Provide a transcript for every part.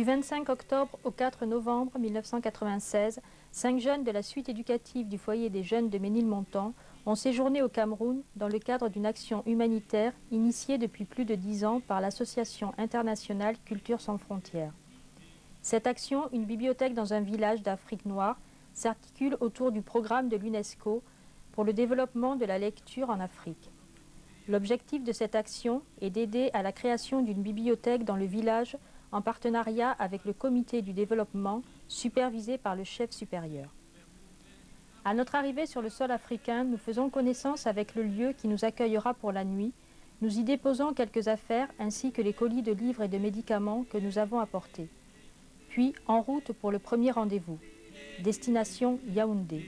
Du 25 octobre au 4 novembre 1996, 5 jeunes de la suite éducative du foyer des jeunes de Ménilmontant ont séjourné au Cameroun dans le cadre d'une action humanitaire initiée depuis plus de 10 ans par l'association internationale Culture sans frontières. Cette action, une bibliothèque dans un village d'Afrique noire, s'articule autour du programme de l'UNESCO pour le développement de la lecture en Afrique. L'objectif de cette action est d'aider à la création d'une bibliothèque dans le village en partenariat avec le comité du développement supervisé par le chef supérieur. À notre arrivée sur le sol africain, nous faisons connaissance avec le lieu qui nous accueillera pour la nuit. Nous y déposons quelques affaires ainsi que les colis de livres et de médicaments que nous avons apportés. Puis en route pour le premier rendez-vous. Destination Yaoundé.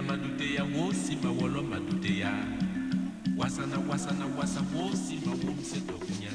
Maduteya wosi mawolo maduteya wasana wasana wasa wosi mawomse tokunya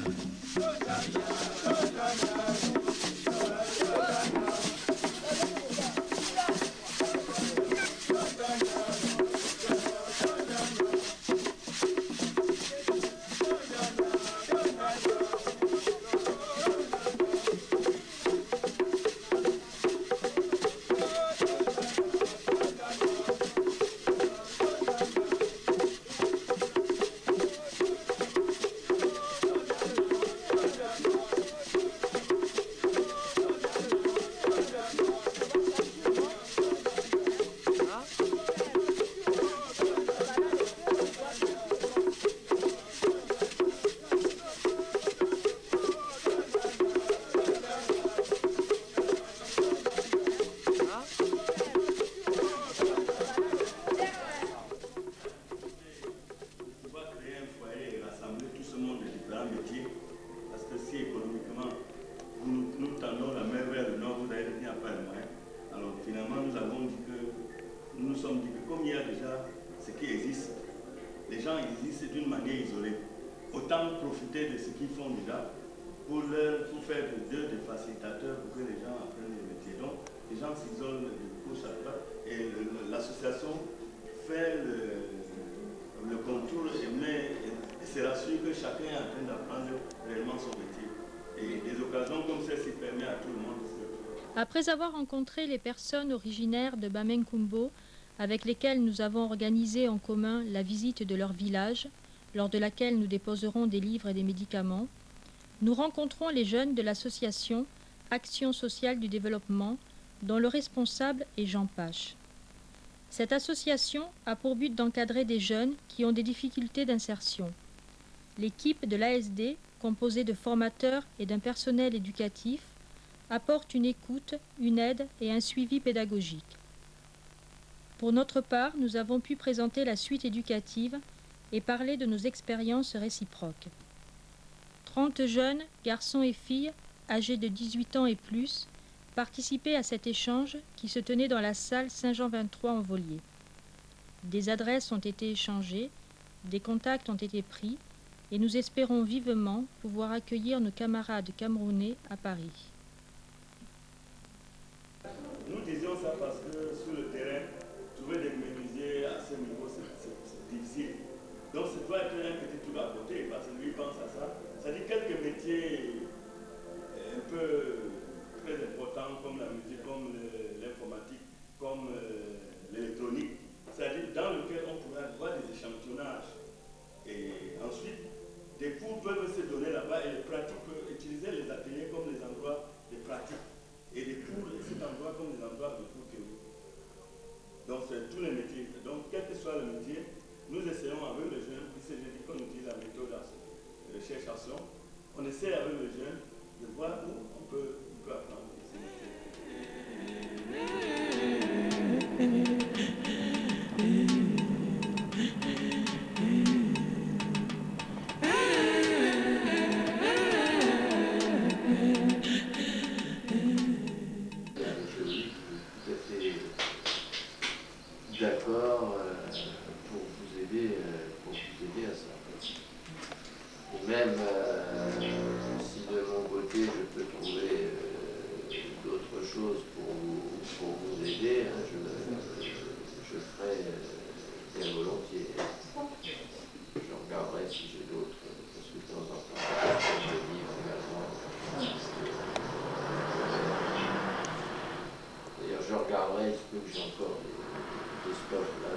De ce qu'ils font déjà pour faire d'eux des facilitateurs pour que les gens apprennent le métier. Donc, les gens s'isolent de gauche à droite et l'association fait le contour et se rassure que chacun est en train d'apprendre réellement son métier. Et des occasions comme celle-ci permettent à tout le monde de se retrouver. Après avoir rencontré les personnes originaires de Bamenkumbo, avec lesquelles nous avons organisé en commun la visite de leur village, lors de laquelle nous déposerons des livres et des médicaments, nous rencontrons les jeunes de l'association Action sociale du développement, dont le responsable est Jean Pache. Cette association a pour but d'encadrer des jeunes qui ont des difficultés d'insertion. L'équipe de l'ASD, composée de formateurs et d'un personnel éducatif, apporte une écoute, une aide et un suivi pédagogique. Pour notre part, nous avons pu présenter la suite éducative et parler de nos expériences réciproques. 30 jeunes, garçons et filles, âgés de 18 ans et plus, participaient à cet échange qui se tenait dans la salle Saint-Jean-23 en Volier. Des adresses ont été échangées, des contacts ont été pris, et nous espérons vivement pouvoir accueillir nos camarades camerounais à Paris. Nous disions ça parce que sur le terrain, trouver des menuisiers à ce niveau, c'est difficile. Donc, ça doit être un petit truc à côté, parce que lui pense à ça. C'est-à-dire quelques métiers un peu très importants, comme la musique, comme l'informatique, comme l'électronique. C'est-à-dire dans lequel on pourrait avoir des échantillonnages. Et ensuite, des cours peuvent se donner là-bas et les pratiques peuvent utiliser les ateliers comme les endroits de pratique. Et les cours et cet endroit comme des endroits de cours théoriques. Donc, c'est tous les métiers. Donc, quel que soit le métier, nous essayons avec les jeunes, puisque j'ai dit qu'on utilise la méthode de recherche-action, on essaie avec les jeunes de voir où on peut apprendre ces métiers. D'accord pour vous aider à ça. Et même si de mon côté je peux trouver d'autres choses pour vous aider, hein, je ferai bien volontiers. Je regarderai si j'ai d'autres, parce que de temps en temps, je livre également. D'ailleurs, je regarderai, il se peut que j'ai encore des stocks là.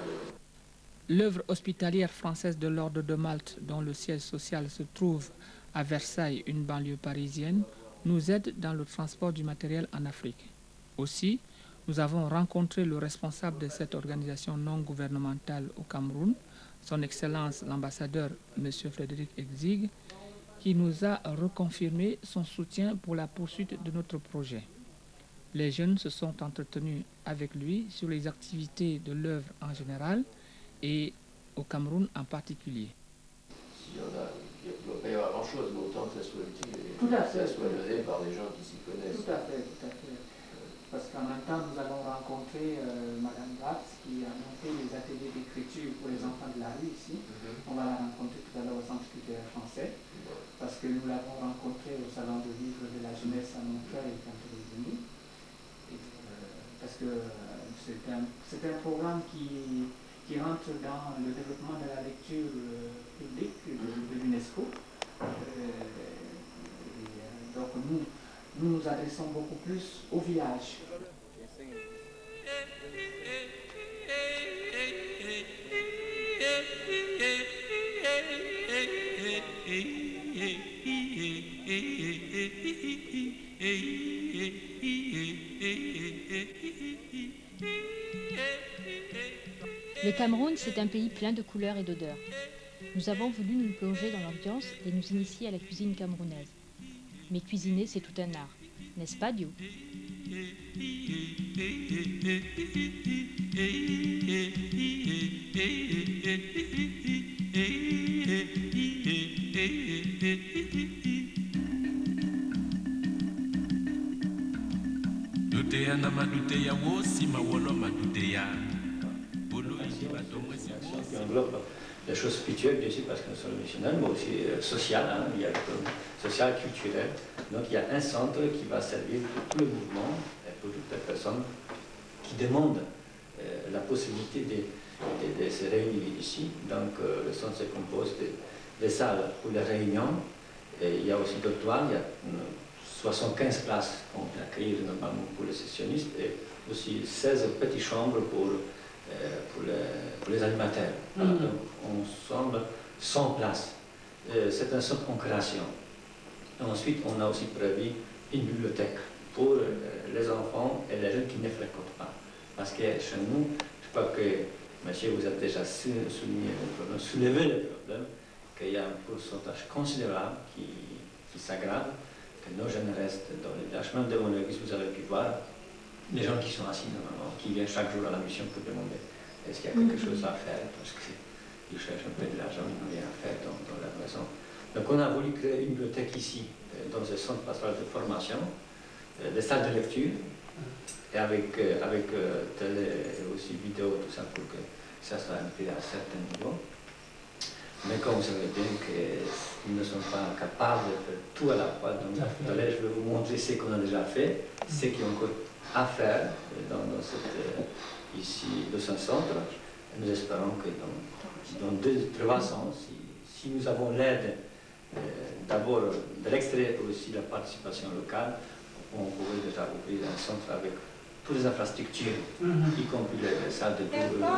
L'œuvre hospitalière française de l'Ordre de Malte, dont le siège social se trouve à Versailles, une banlieue parisienne, nous aide dans le transport du matériel en Afrique. Aussi, nous avons rencontré le responsable de cette organisation non gouvernementale au Cameroun, son Excellence l'ambassadeur M. Frédéric Exig, qui nous a reconfirmé son soutien pour la poursuite de notre projet. Les jeunes se sont entretenus avec lui sur les activités de l'œuvre en général et au Cameroun en particulier. Il ne doit pas y avoir grand-chose, mais autant que ça soit utile et tout à que fait, ça soit donné par des gens qui s'y connaissent. Tout à fait, tout à fait. Parce qu'en même temps, nous avons rencontré Madame Graps qui a monté les ateliers d'écriture pour les enfants de la rue ici. On va la rencontrer tout à l'heure au Centre culturel français, parce que nous l'avons rencontrée au Salon de livre de la jeunesse à Montreuil quand elle est venue. Parce que c'est un programme qui rentre dans le développement de la lecture publique de l'UNESCO. Donc nous nous adressons beaucoup plus au village. Le Cameroun, c'est un pays plein de couleurs et d'odeurs. Nous avons voulu nous plonger dans l'ambiance et nous initier à la cuisine camerounaise. Mais cuisiner, c'est tout un art, n'est-ce pas, Dio? Qui englobe les choses spirituelles, bien sûr, parce que nous sommes missionnaires, mais aussi sociales. Hein, il y a le social, culturel. Donc il y a un centre qui va servir pour tout le mouvement et pour toutes les personnes qui demandent la possibilité de se réunir ici. Donc le centre se compose de salles pour les réunions. Et il y a aussi d'autres toiles, il y a 75 places qu'on peut accueillir normalement pour les sessionnistes et aussi 16 petites chambres pour les animateurs. Donc, ensemble, 100 places. C'est un centre en création. Ensuite, on a aussi prévu une bibliothèque pour les enfants et les jeunes qui ne fréquentent pas. Parce que chez nous, je crois que, monsieur, vous avez déjà soulevé le problème, qu'il y a un pourcentage considérable qui s'aggrave, que nos jeunes restent dans les villages. Même devant l'église, vous avez pu voir les gens qui sont assis normalement, qui viennent chaque jour à la mission pour demander est-ce qu'il y a quelque chose à faire, parce qu'ils cherchent un peu de l'argent, ils n'ont rien à faire dans leur maison. Donc on a voulu créer une bibliothèque ici, dans un centre pastoral de formation, des salles de lecture, et avec télé et aussi vidéo, tout ça, pour que ça soit un peu à un certain niveau. Mais comme vous savez bien que nous ne sommes pas capables de faire tout à la fois, donc tout à l'heure je vais vous montrer ce qu'on a déjà fait, ce qu'il y a encore à faire dans ce centre. Nous espérons que dans 2-3 ans, si nous avons l'aide d'abord de l'extérieur et aussi la participation locale, on pourrait déjà ouvrir un centre avec toutes les infrastructures, y compris les salles de cours,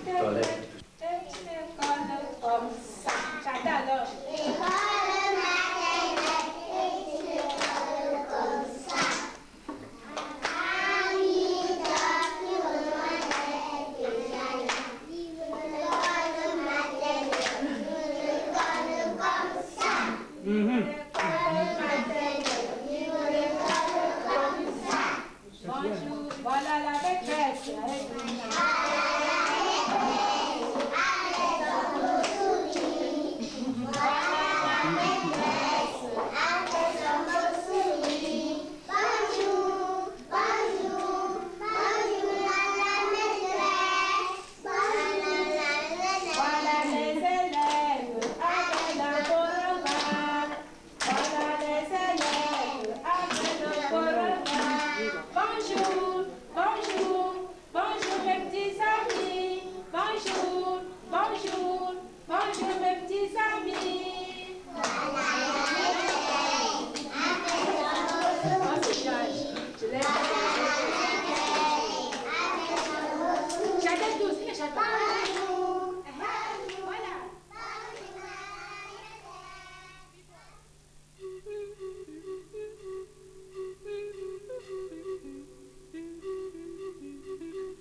les toilettes. Bonjour, voilà la maîtresse. Bonjour mes petits amis. Chacun tous, chacun. Voilà.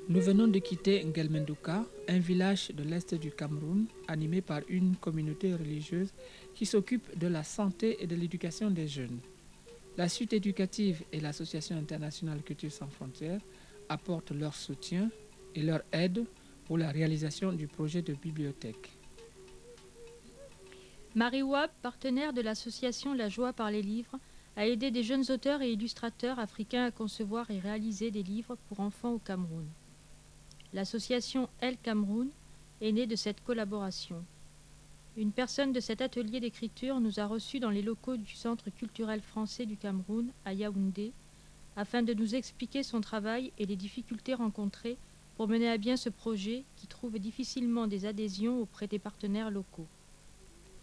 Nous venons de quitter Ngelmenduka, un village de l'est du Cameroun, animé par une communauté religieuse qui s'occupe de la santé et de l'éducation des jeunes. La suite éducative et l'Association internationale Culture sans frontières apportent leur soutien et leur aide pour la réalisation du projet de bibliothèque. Marie Wab, partenaire de l'association La Joie par les livres, a aidé des jeunes auteurs et illustrateurs africains à concevoir et réaliser des livres pour enfants au Cameroun. L'association El Cameroun est née de cette collaboration. Une personne de cet atelier d'écriture nous a reçus dans les locaux du Centre culturel français du Cameroun, à Yaoundé, afin de nous expliquer son travail et les difficultés rencontrées pour mener à bien ce projet qui trouve difficilement des adhésions auprès des partenaires locaux.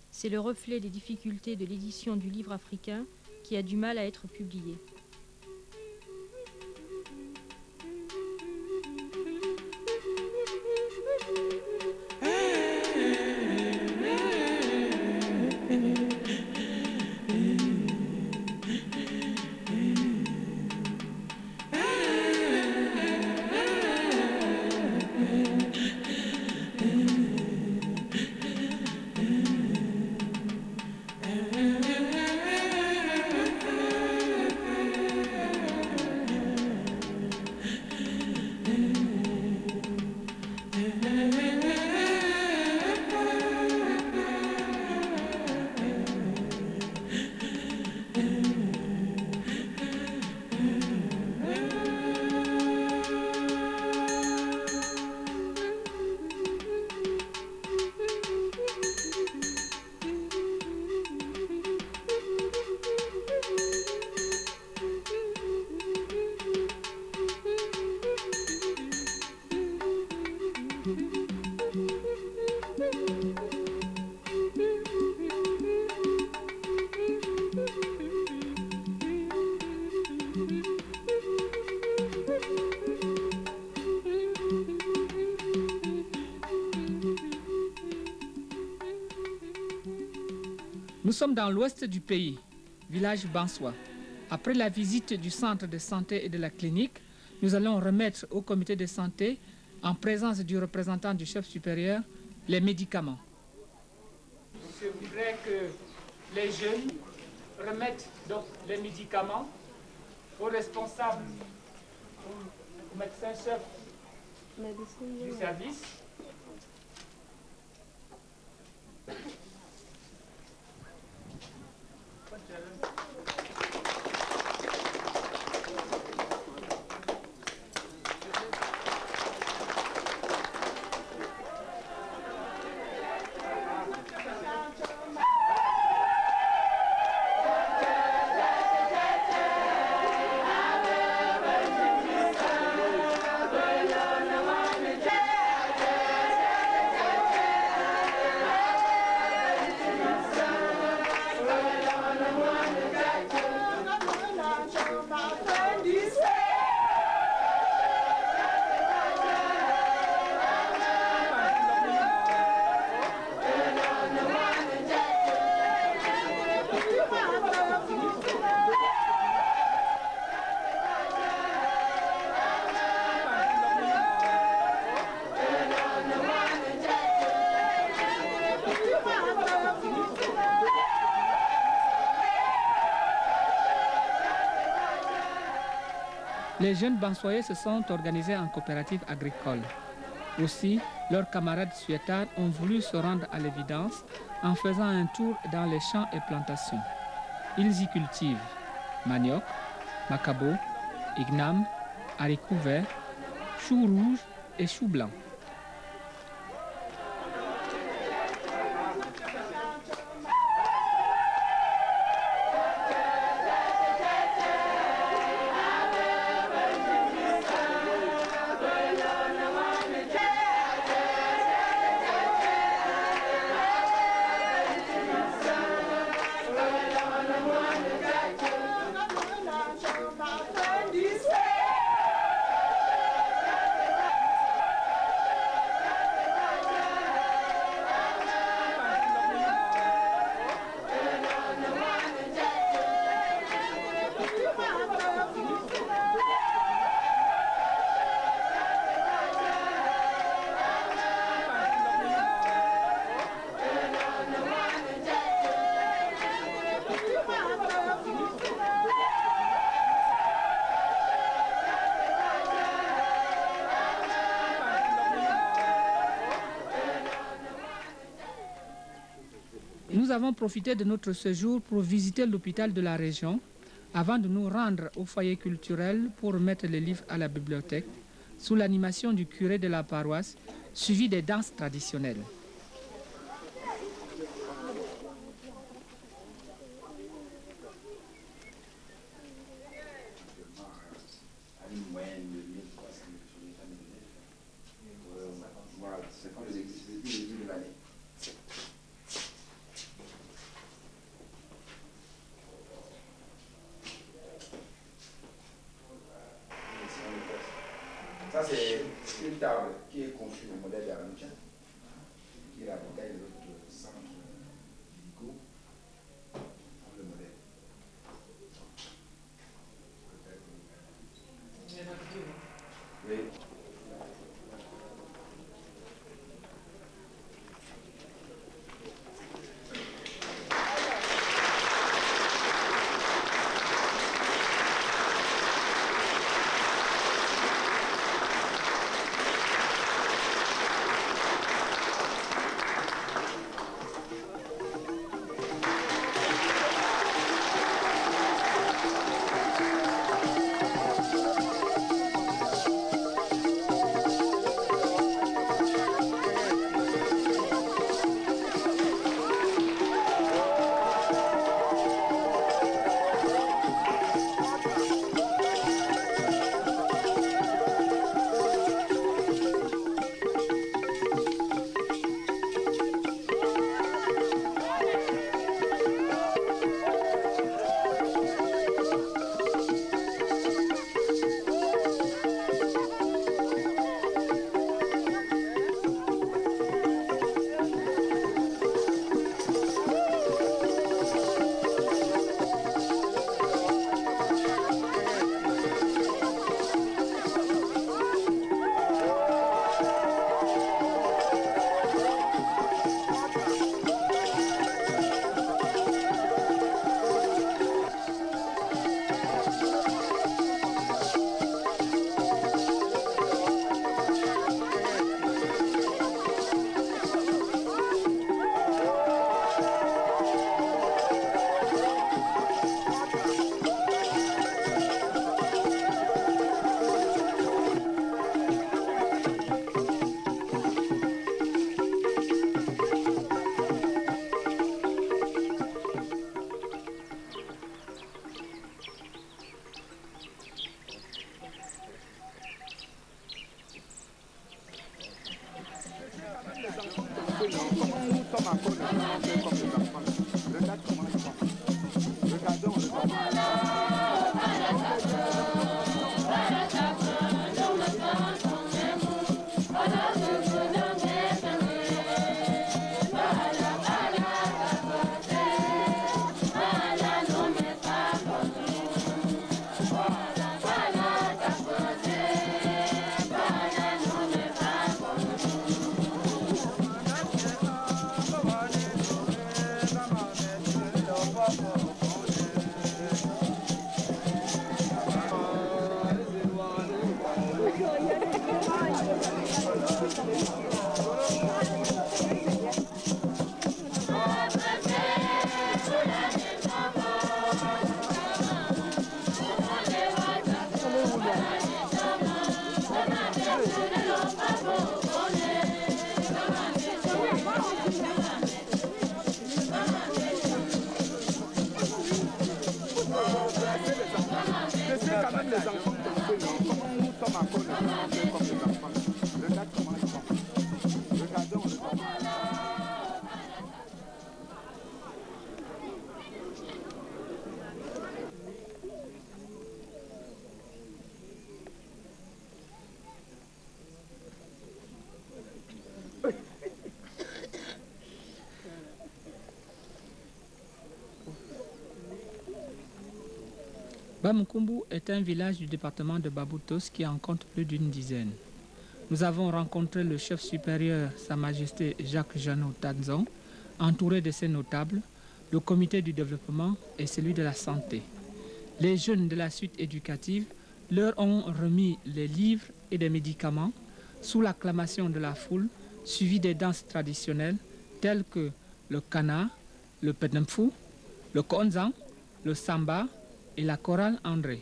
C'est le reflet des difficultés de l'édition du livre africain qui a du mal à être publié. Nous sommes dans l'ouest du pays, village Bansoua. Après la visite du centre de santé et de la clinique, nous allons remettre au comité de santé, en présence du représentant du chef supérieur, les médicaments. Je voudrais que les jeunes remettent donc les médicaments aux responsables, au médecin-chef du service. Les jeunes Bansoyais se sont organisés en coopérative agricole. Aussi, leurs camarades suétards ont voulu se rendre à l'évidence en faisant un tour dans les champs et plantations. Ils y cultivent manioc, macabo, igname, haricots verts, choux rouges et choux blancs. Nous avons profité de notre séjour pour visiter l'hôpital de la région avant de nous rendre au foyer culturel pour remettre les livres à la bibliothèque sous l'animation du curé de la paroisse, suivi des danses traditionnelles. Ça, c'est une table qui est conçue au modèle d'Aranoucha, qui est la bouteille de notre centre médicaux pour le modèle. Oui. Bamukumbu est un village du département de Baboutos qui en compte plus d'une dizaine. Nous avons rencontré le chef supérieur, Sa Majesté Jacques Jeannot Tanzon, entouré de ses notables, le comité du développement et celui de la santé. Les jeunes de la suite éducative leur ont remis les livres et des médicaments sous l'acclamation de la foule, suivi des danses traditionnelles telles que le kana, le Pedemfu, le Konzang, le Samba et la chorale André.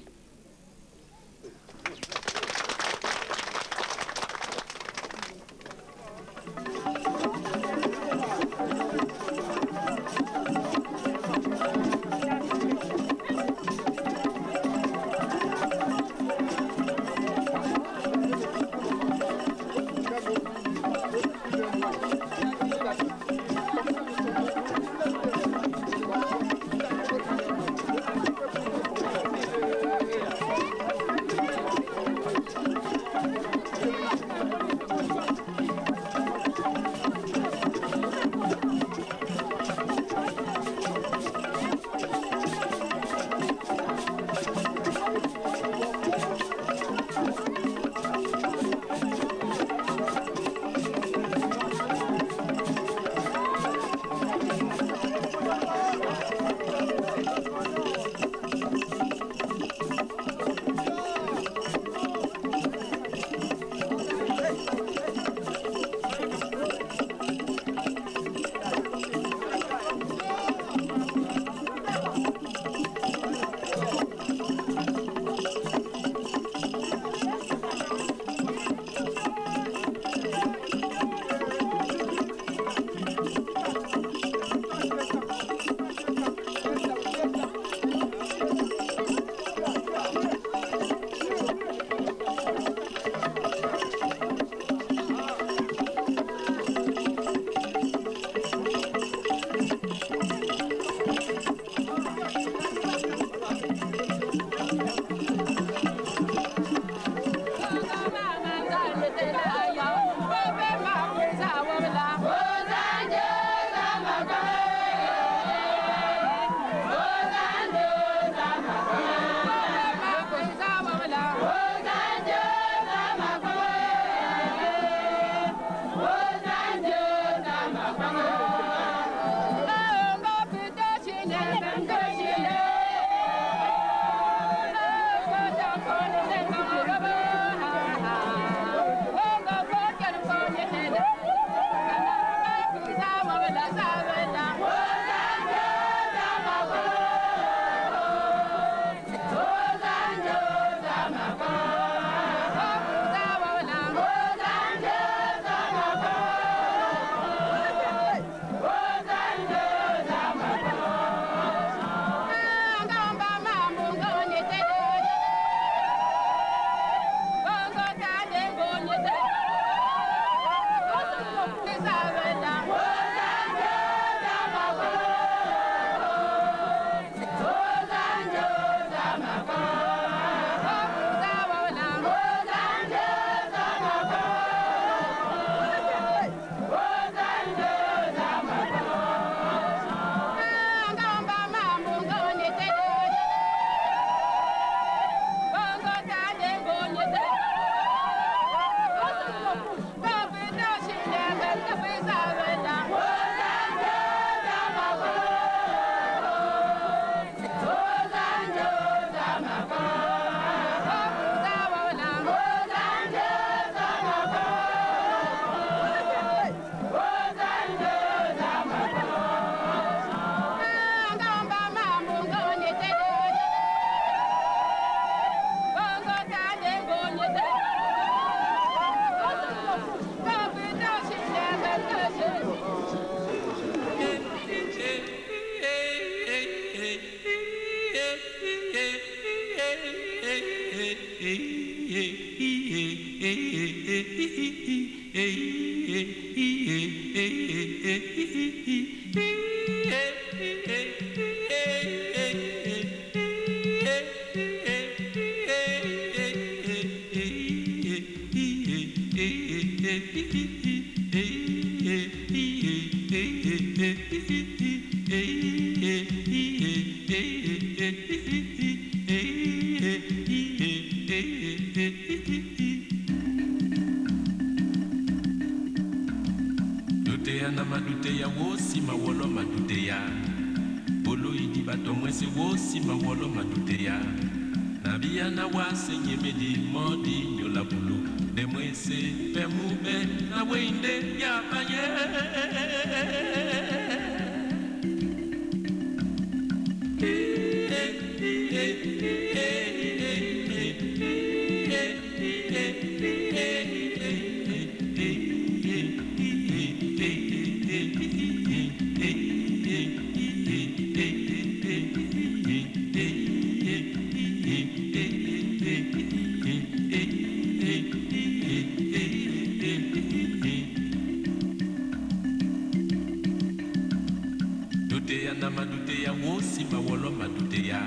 Maduteya wosi mawolo maduteya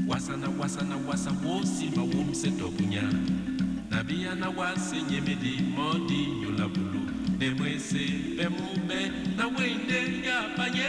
wasana wasana wasa wosi mawumse tokunya nabia na wase nyemedi modi nyula bulu demwese pemume na wende ya panye